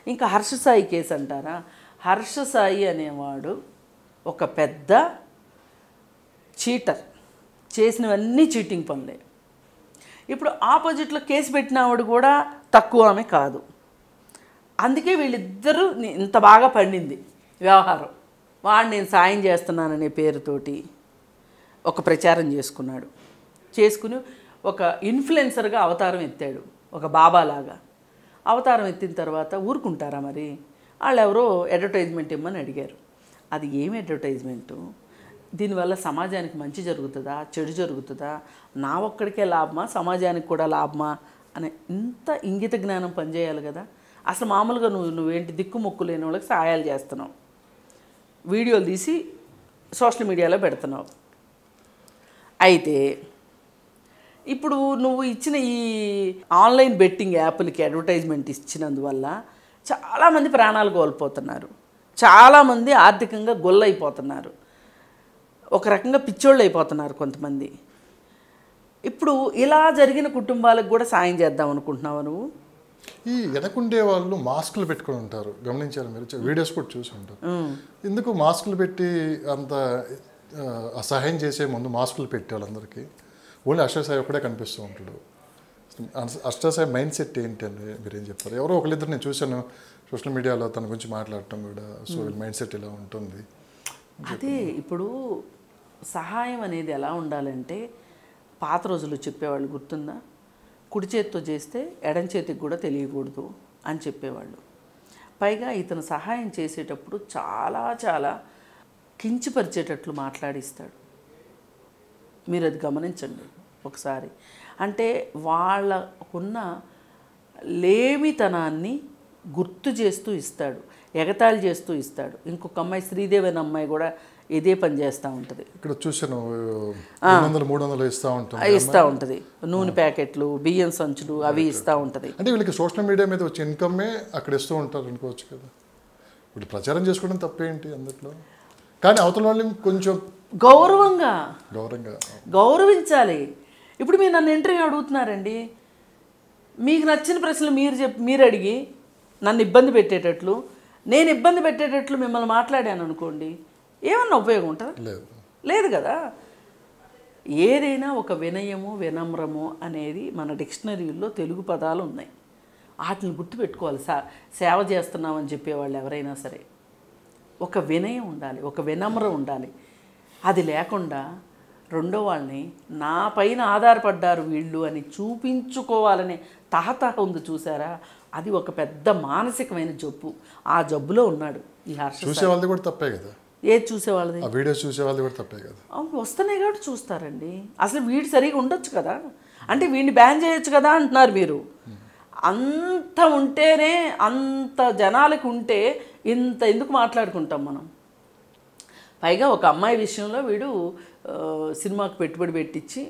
ఇంకా హర్ష సాయి కేసు అంటారా, హర్ష సాయి అనేవాడు ఒక పెద్ద చీటర్, చేసినవన్నీ చీటింగ్ పనులే. ఇప్పుడు ఆపోజిట్లో కేసు పెట్టిన ఆవిడ కూడా తక్కువ ఆమె కాదు. అందుకే వీళ్ళిద్దరూ ఇంత బాగా పండింది వ్యవహారం. వాడు నేను సాయం చేస్తున్నాననే పేరుతోటి ఒక ప్రచారం చేసుకుని ఒక ఇన్ఫ్లుయెన్సర్గా అవతారం ఎత్తాడు, ఒక బాబాలాగా. అవతారం ఎత్తిన తర్వాత ఊరుకుంటారా మరి? వాళ్ళు ఎవరో అడ్వర్టైజ్మెంట్ ఇమ్మని అడిగారు. అది ఏమి అడ్వర్టైజ్మెంటు? దీనివల్ల సమాజానికి మంచి జరుగుతుందా, చెడు జరుగుతుందా, నా ఒక్కడికే లాభమా, సమాజానికి కూడా లాభమా అనే ఇంత ఇంగిత జ్ఞానం పనిచేయాలి కదా. అసలు మామూలుగా నువ్వేంటి దిక్కుమొక్కు లేని వాళ్ళకి సహాయాలు చేస్తున్నావు, వీడియోలు తీసి సోషల్ మీడియాలో పెడుతున్నావు. అయితే ఇప్పుడు నువ్వు ఇచ్చిన ఈ ఆన్లైన్ బెట్టింగ్ యాప్లకి అడ్వర్టైజ్మెంట్ ఇచ్చినందువల్ల చాలామంది ప్రాణాలు కోల్పోతున్నారు, చాలామంది ఆర్థికంగా గొల్లైపోతున్నారు, ఒక రకంగా పిచ్చోళ్ళు అయిపోతున్నారు కొంతమంది. ఇప్పుడు ఇలా జరిగిన కుటుంబాలకు కూడా సాయం చేద్దాం అనుకుంటున్నావా నువ్వు? ఈ వెనకుండే వాళ్ళు మాస్కులు పెట్టుకొని ఉంటారు, గమనించారు మీరు? వీడియోస్ కూడా చూసి ఉంటారు. ఎందుకు మాస్కులు పెట్టి అంత సహాయం చేసే ముందు మాస్కులు పెట్టే వాళ్ళందరికీ ఓన్లీ అష్టసాయి ఒక్కడే కనిపిస్తూ ఉంటాడు. అష్టసాయి మైండ్ సెట్ ఏంటి అని మీరేం చెప్తారు? ఎవరో ఒకరిద్దరు నేను చూశాను సోషల్ మీడియాలో తన గురించి మాట్లాడటం కూడా. సో వీళ్ళ మైండ్ సెట్ ఇలా ఉంటుంది. అదే ఇప్పుడు సహాయం అనేది ఎలా ఉండాలంటే, పాత రోజుల్లో చెప్పేవాళ్ళు గుర్తుందా? కుడి చేతితో చేస్తే ఎడం చేతికి కూడా తెలియకూడదు అని చెప్పేవాళ్ళు. పైగా ఇతను సహాయం చేసేటప్పుడు చాలా చాలా కించపరిచేటట్లు మాట్లాడిస్తాడు. మీరు అది గమనించండి ఒకసారి. అంటే వాళ్ళకున్న లేమితనాన్ని గుర్తు చేస్తూ ఇస్తాడు, ఎగతాళి చేస్తూ ఇస్తాడు. ఇంకొక అమ్మాయి శ్రీదేవి అనే అమ్మాయి కూడా ఇదే పని చేస్తూ ఉంటుంది. ఇక్కడ చూసాను 300 ఇస్తూ ఉంటుంది. నూనె ప్యాకెట్లు, బియ్యం సంచులు అవి ఇస్తూ ఉంటుంది. అంటే వీళ్ళకి సోషల్ మీడియా మీద వచ్చే ఇన్కమ్మే అక్కడ ఇస్తూ ఉంటారు అనుకోవచ్చు కదా. వీళ్ళు ప్రచారం చేసుకోవడం తప్పేంటి అందులో? కానీ అవతల వాళ్ళని కొంచెం గౌరవించాలి. ఇప్పుడు మీరు నన్ను ఇంటర్వ్యూ అడుగుతున్నారండి, మీకు నచ్చిన ప్రశ్నలు మీరు అడిగి నన్ను ఇబ్బంది పెట్టేటట్లు, నేను ఇబ్బంది పెట్టేటట్లు మిమ్మల్ని మాట్లాడాను అనుకోండి, ఏమన్నా ఉపయోగం ఉంటుందా? లేదు కదా. ఏదైనా ఒక వినయము, వినమ్రము అనేది మన డిక్షనరీలో తెలుగు పదాలు ఉన్నాయి. వాటిని గుర్తుపెట్టుకోవాలి. సేవ చేస్తున్నామని చెప్పేవాళ్ళు ఎవరైనా సరే ఒక వినయం ఉండాలి, ఒక వినమ్రం ఉండాలి. అది లేకుండా రెండో వాళ్ళని నా పైన ఆధారపడ్డారు వీళ్ళు అని చూపించుకోవాలనే తహతహ ఉంది చూసారా, అది ఒక పెద్ద మానసికమైన జబ్బు. ఆ జబ్బులో ఉన్నాడు ఈ హర్ష. చూసేవాళ్ళది కూడా తప్పే కదా. ఏది చూసేవాళ్ళది? వీడియోస్ చూసేవాళ్ళది కూడా తప్పే కదా. వస్తున్నాయి కాబట్టి చూస్తారండి. అసలు వీడు సరిగా ఉండొచ్చు కదా, అంటే వీడిని బ్యాన్ చేయొచ్చు కదా అంటున్నారు మీరు. అంత ఉంటేనే, అంత జనాలకు ఉంటే ఇంత ఎందుకు మాట్లాడుకుంటాం మనం? పైగా ఒక అమ్మాయి విషయంలో వీడు సినిమాకు పెట్టుబడి పెట్టించి,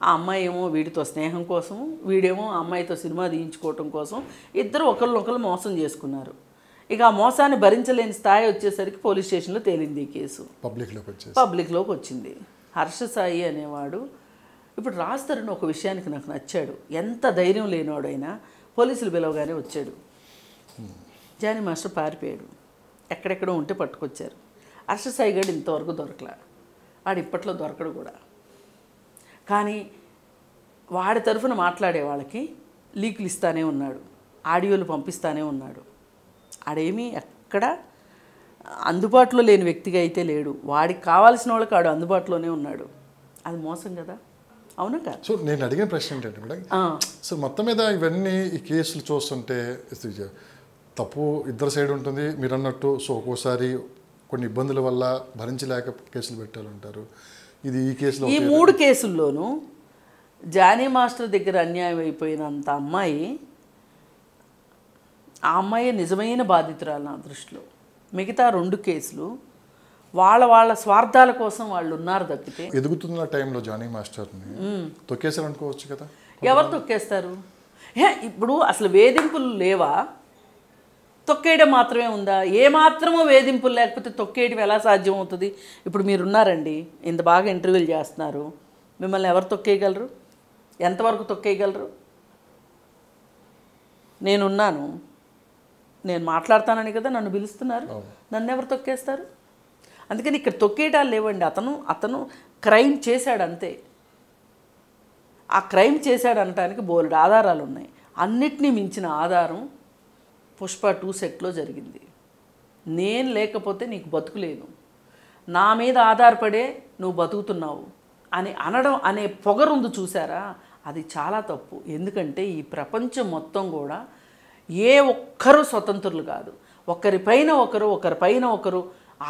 ఆ అమ్మాయి ఏమో వీడితో స్నేహం కోసం, వీడేమో ఆ అమ్మాయితో సినిమా తీయించుకోవటం కోసం ఇద్దరు ఒకరినొకరు మోసం చేసుకున్నారు. ఇక ఆ మోసాన్ని భరించలేని స్థాయి వచ్చేసరికి పోలీస్ స్టేషన్లో తేలింది ఈ కేసు, పబ్లిక్లోకి వచ్చింది. హర్ష సాయి అనేవాడు ఇప్పుడు రాస్తారని ఒక విషయానికి నాకు నచ్చాడు. ఎంత ధైర్యం లేనివాడైనా పోలీసులు పిలవగానే వచ్చాడు. జానీ మాస్టర్ పారిపోయాడు, ఎక్కడెక్కడో ఉంటే పట్టుకొచ్చారు. హర్ష సాయి గారు ఇంతవరకు దొరకలా, వాడు ఇప్పట్లో దొరకడు కూడా. కానీ వాడి తరఫున మాట్లాడే వాళ్ళకి లీకులు ఇస్తానే ఉన్నాడు, ఆడియోలు పంపిస్తానే ఉన్నాడు. ఆడేమీ ఎక్కడ అందుబాటులో లేని వ్యక్తిగా అయితే లేడు. వాడికి కావాల్సిన వాళ్ళకి ఆడు అందుబాటులోనే ఉన్నాడు. అది మోసం కదా, అవునా కాదు? సో నేను అడిగిన ప్రశ్న ఏంటంటే మేడం, సో మొత్తం మీద ఇవన్నీ ఈ కేసులు చూస్తుంటే తప్పు ఇద్దరు సైడ్ ఉంటుంది మీరు అన్నట్టు. సో ఒక్కోసారి కొన్ని ఇబ్బందుల వల్ల భరించలేక కేసులు పెట్టాలంటారు. ఇది ఈ కేసులో, ఈ 3 కేసుల్లోనూ జానీ మాస్టర్ దగ్గర అన్యాయం అయిపోయినంత అమ్మాయి, ఆ అమ్మాయి నిజమైన బాధితురాలు నా దృష్టిలో. మిగతా 2 కేసులు వాళ్ళ స్వార్థాల కోసం వాళ్ళు ఉన్నారు తప్పితే. ఎదుగుతున్న టైంలో జానీ మాస్టర్ని తొక్కేసారు అనుకోవచ్చు కదా. ఎవరు తొక్కేస్తారు? ఇప్పుడు అసలు వేధింపులు లేవా? తొక్కేయడం మాత్రమే ఉందా? ఏమాత్రమో వేధింపులు లేకపోతే తొక్కేయడం ఎలా సాధ్యం అవుతుంది? ఇప్పుడు మీరున్నారండి, ఇంత బాగా ఇంటర్వ్యూలు చేస్తున్నారు, మిమ్మల్ని ఎవరు తొక్కేయగలరు? ఎంతవరకు తొక్కేయగలరు? నేనున్నాను, నేను మాట్లాడతానని కదా నన్ను పిలుస్తున్నారు, నన్ను ఎవరు తొక్కేస్తారు? అందుకని ఇక్కడ తొక్కేయడాలు లేవండి. అతను క్రైమ్ చేశాడు అంతే. ఆ క్రైమ్ చేశాడు అనటానికి బోలెడు ఆధారాలు ఉన్నాయి. అన్నిటినీ మించిన ఆధారం పుష్ప 2 సెట్లో జరిగింది. నేను లేకపోతే నీకు బతుకులేదు, నా మీద ఆధారపడే నువ్వు బతుకుతున్నావు అని అనడం అనే పొగరుంది చూసారా, అది చాలా తప్పు. ఎందుకంటే ఈ ప్రపంచం మొత్తం కూడా ఏ ఒక్కరూ స్వతంత్రులు కాదు. ఒకరిపైన ఒకరు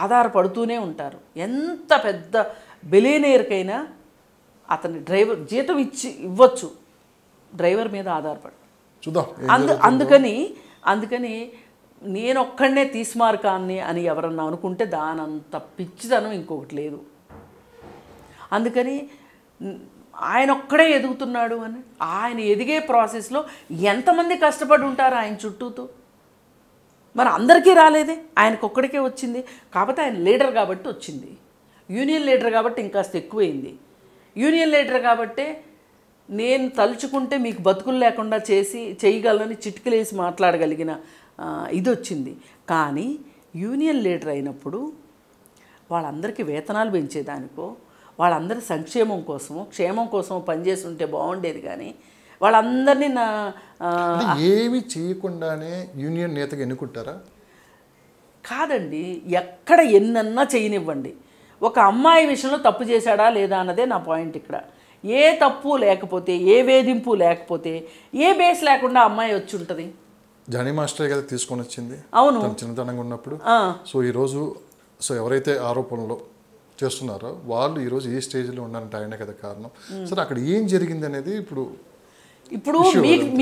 ఆధారపడుతూనే ఉంటారు. ఎంత పెద్ద బిలియనీర్కైనా అతని డ్రైవర్ జీతం ఇవ్వచ్చు, డ్రైవర్ మీద ఆధారపడు. చూద్దాం. అందుకని నేను ఒక్కడనే తీస్మార్కాన్ని అని ఎవరన్నా అనుకుంటే దానంత పిచ్చిదనం ఇంకొకటి లేదు. అందుకని ఆయన ఒక్కడే ఎదుగుతున్నాడు అని, ఆయన ఎదిగే ప్రాసెస్లో ఎంతమంది కష్టపడి ఉంటారు ఆయన చుట్టూతో. మరి అందరికీ రాలేదే, ఆయనకొక్కడికే వచ్చింది. కాకపోతే ఆయన లీడర్ కాబట్టి వచ్చింది, యూనియన్ లీడర్ కాబట్టి ఇంకాస్త ఎక్కువైంది. యూనియన్ లీడర్ కాబట్టే నేను తలుచుకుంటే మీకు బతుకులు లేకుండా చేయగలనని చిటికలేసి మాట్లాడగలిగిన ఇది వచ్చింది. కానీ యూనియన్ లీడర్ అయినప్పుడు వాళ్ళందరికీ వేతనాలు పెంచేదానికో, వాళ్ళందరి సంక్షేమం కోసమో క్షేమం కోసమో పనిచేసి ఉంటే బాగుండేది. కానీ వాళ్ళందరినీ ఏమి చేయకుండానే యూనియన్ నేతగా ఎన్నుకుంటారా? కాదండి, ఎక్కడ ఎన్నన్నా చేయనివ్వండి. ఒక అమ్మాయి విషయంలో తప్పు చేశాడా లేదా అన్నదే నా పాయింట్ ఇక్కడ. ఏ తప్పు లేకపోతే, ఏ వేధింపు లేకపోతే, ఏ బేస్ లేకుండా అమ్మాయి వచ్చి ఉంటుంది. జానీ మాస్టర్ కదా తీసుకొని వచ్చింది. అవును, చిన్నతనంగా ఉన్నప్పుడు. సో ఎవరైతే ఆరోపణలు చేస్తున్నారో వాళ్ళు ఈరోజు ఈ స్టేజ్లో ఉన్నారంటే ఆయన కదా కారణం. సరే, అక్కడ ఏం జరిగింది అనేది ఇప్పుడు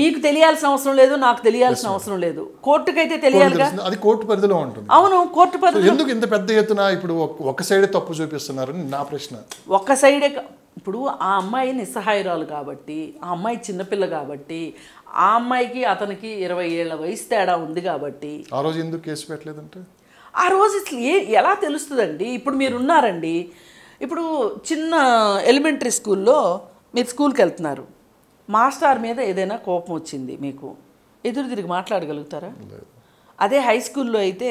మీకు తెలియాల్సిన అవసరం లేదు, నాకు తెలియాల్సిన అవసరం లేదు. కోర్టుకైతే తెలియాలిగా, అది కోర్టు పరిధిలో ఉంటుంది. అవును, కోర్టు పరిధిలో. ఎందుకు ఇంత పెద్ద ఎత్తున ఇప్పుడు ఒక సైడే తప్పు చూపిస్తున్నారని నా ప్రశ్న. ఒక సైడే. ఇప్పుడు ఆ అమ్మాయి నిస్సహాయురాలు కాబట్టి, ఆ అమ్మాయి చిన్నపిల్ల కాబట్టి, ఆ అమ్మాయికి అతనికి 20 ఏళ్ల వయసు తేడా ఉంది కాబట్టి ఆ రోజు ఎందుకు కేసు పెట్టలేదంటే, ఆ రోజు ఎలా తెలుస్తుందండి? ఇప్పుడు మీరు ఉన్నారండి, ఇప్పుడు చిన్న ఎలిమెంటరీ స్కూల్లో మీరు స్కూల్కి వెళ్తున్నారు, మాస్టర్ మీద ఏదైనా కోపం వచ్చింది, మీకు ఎదురు తిరిగి మాట్లాడగలుగుతారా? అదే హై స్కూల్లో అయితే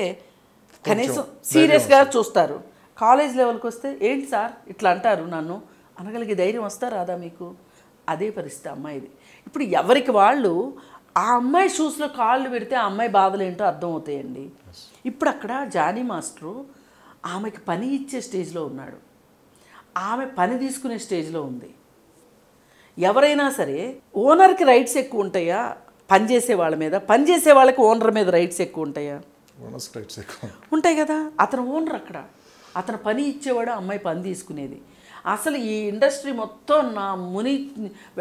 కనీసం సీరియస్గా చూస్తారు. కాలేజ్ లెవెల్కి వస్తే ఏంటి సార్ ఇట్లా అంటారు నన్ను అనగలిగే ధైర్యం వస్తా రాదా మీకు? అదే పరిస్థితి అమ్మాయిది. ఇప్పుడు ఎవరికి వాళ్ళు ఆ అమ్మాయి షూస్లో కాళ్ళు పెడితే ఆ అమ్మాయి బాధలు ఏంటో అర్థమవుతాయండి. ఇప్పుడు అక్కడ జానీ మాస్టరు ఆమెకి పని ఇచ్చే స్టేజ్లో ఉన్నాడు, ఆమె పని తీసుకునే స్టేజ్లో ఉంది. ఎవరైనా సరే ఓనర్కి రైట్స్ ఎక్కువ ఉంటాయా పనిచేసే వాళ్ళ మీద? పనిచేసే వాళ్ళకి ఓనర్ మీద రైట్స్ ఎక్కువ ఉంటాయా? ఉంటాయి కదా. అతను ఓనర్, అక్కడ అతను పని ఇచ్చేవాడు, అమ్మాయి పని తీసుకునేది. అసలు ఈ ఇండస్ట్రీ మొత్తం నా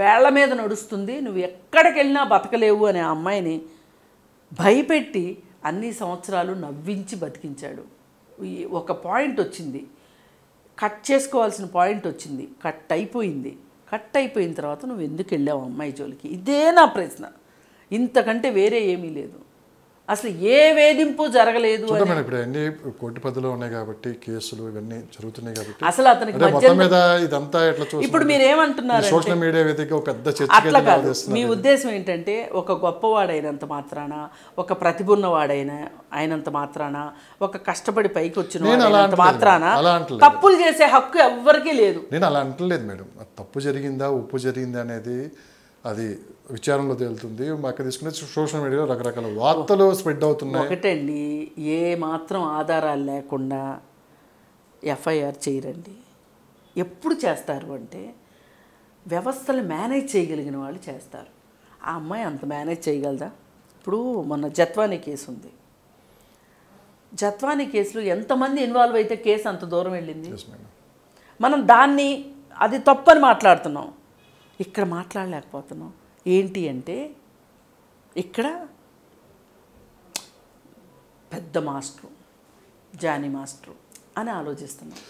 వేళ్ల మీద నడుస్తుంది, నువ్వు ఎక్కడికి వెళ్ళినా బతకలేవు అనే అమ్మాయిని భయపెట్టి అన్ని సంవత్సరాలు నవ్వించి బతికించాడు. ఒక పాయింట్ వచ్చింది, కట్ చేసుకోవాల్సిన పాయింట్ వచ్చింది, కట్ అయిపోయిన తర్వాత నువ్వు ఎందుకు వెళ్ళావు అమ్మాయి జోలికి? ఇదే నా ప్రశ్న, ఇంతకంటే వేరే ఏమీ లేదు. అసలు ఏ వేధింపు జరగలేదు. ఇప్పుడు అన్ని కోర్టు పద్ధతిలో ఉన్నాయి కాబట్టి కేసులు ఇవన్నీ జరుగుతున్నాయి కాబట్టి అసలు అతనికి ఇప్పుడు మీరేమంటున్నారు? సోషల్ మీడియా వేదిక పెద్ద చర్చ. అట్లా కాదు, మీ ఉద్దేశం ఏంటంటే ఒక గొప్పవాడైనంత మాత్రాన, ఒక ప్రతిభ ఉన్నవాడైన అయినంత మాత్రాన, ఒక కష్టపడి పైకి వచ్చిన మాత్రాన తప్పులు చేసే హక్కు ఎవ్వరికీ లేదు. నేను అలా అంటలేదు మేడం. తప్పు జరిగిందా ఉప్పు జరిగిందా అనేది అది విచారంలో తేలుతుంది. మాకు తీసుకునే సోషల్ మీడియాలో రకరకాల వార్తలు స్ప్రెడ్ అవుతున్నాయి. ఒకటండి, ఏ మాత్రం ఆధారాలు లేకుండా ఎఫ్ఐఆర్ చేయరండి. ఎప్పుడు చేస్తారు అంటే వ్యవస్థలు మేనేజ్ చేయగలిగిన వాళ్ళు చేస్తారు. ఆ అమ్మాయి అంత మేనేజ్ చేయగలదా? ఇప్పుడు మొన్న జత్వానీ కేసు ఉంది, జత్వానీ కేసులో ఎంతమంది ఇన్వాల్వ్ అయితే కేసు అంత దూరం వెళ్ళింది. మనం దాన్ని అది తప్పని మాట్లాడుతున్నాం, ఇక్కడ మాట్లాడలేకపోతున్నాం. ఏంటి అంటే ఇక్కడ పెద్ద మాస్టరు, జానీ మాస్టరు అని ఆలోచిస్తున్నాం.